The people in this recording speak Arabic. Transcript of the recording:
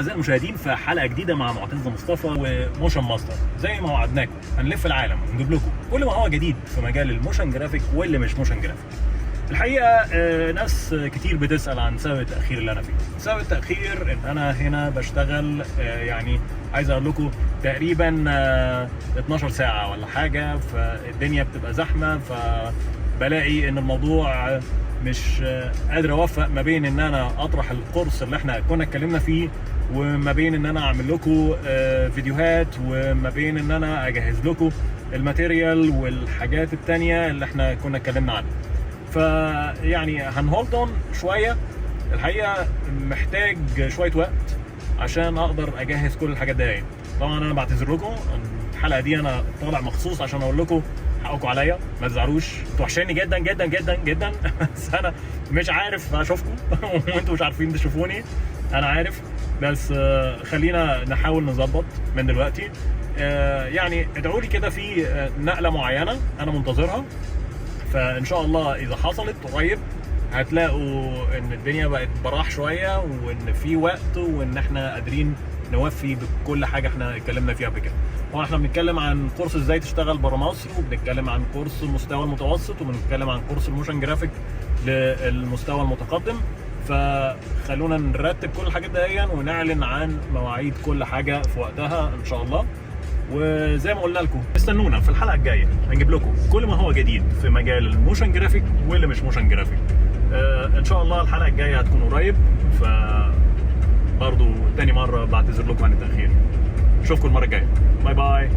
اعزائي المشاهدين في حلقه جديده مع معتز مصطفى وموشن ماستر. زي ما وعدناكم هنلف العالم ونجيب لكم كل ما هو جديد في مجال الموشن جرافيك واللي مش موشن جرافيك. الحقيقه ناس كتير بتسال عن سبب التاخير اللي انا فيه. سبب التاخير ان انا هنا بشتغل يعني عايز اقول لكم تقريبا 12 ساعه ولا حاجه، فالدنيا بتبقى زحمه، فبلاقي ان الموضوع مش قادر اوفق ما بين ان انا اطرح القرص اللي احنا كنا اتكلمنا فيه، وما بين ان انا اعمل لكم فيديوهات، وما بين ان انا اجهز لكم الماتيريال والحاجات التانية اللي احنا كنا اتكلمنا عنها. فيعني هنهولد اون شويه. الحقيقه محتاج شويه وقت عشان اقدر اجهز كل الحاجات دي. طبعا انا بعتذر لكم، الحلقه دي انا طالع مخصوص عشان اقول لكم حقكم عليا، ما تزعلوش، انتوا وحشاني جدا جدا جدا جدا بس انا مش عارف اشوفكم وانتوا مش عارفين تشوفوني، انا عارف، بس خلينا نحاول نظبط من دلوقتي. يعني ادعوا لي كده في نقله معينه انا منتظرها، فان شاء الله اذا حصلت قريب هتلاقوا ان الدنيا بقت براح شويه، وان في وقت، وان احنا قادرين نوفي بكل حاجه احنا اتكلمنا فيها قبل كده. طبعا احنا بنتكلم عن كورس ازاي تشتغل بره مصر، وبنتكلم عن كورس المستوى المتوسط، وبنتكلم عن كورس الموشن جرافيك للمستوى المتقدم. فخلونا نرتب كل الحاجات دي ونعلن عن مواعيد كل حاجه في وقتها ان شاء الله. وزي ما قلنا لكم استنونا في الحلقه الجايه، هنجيب لكم كل ما هو جديد في مجال الموشن جرافيك واللي مش موشن جرافيك. ان شاء الله الحلقه الجايه هتكون قريب، ف برضو تاني مره بعتذر لكم عن التاخير. اشوفكم المره الجايه، باي باي.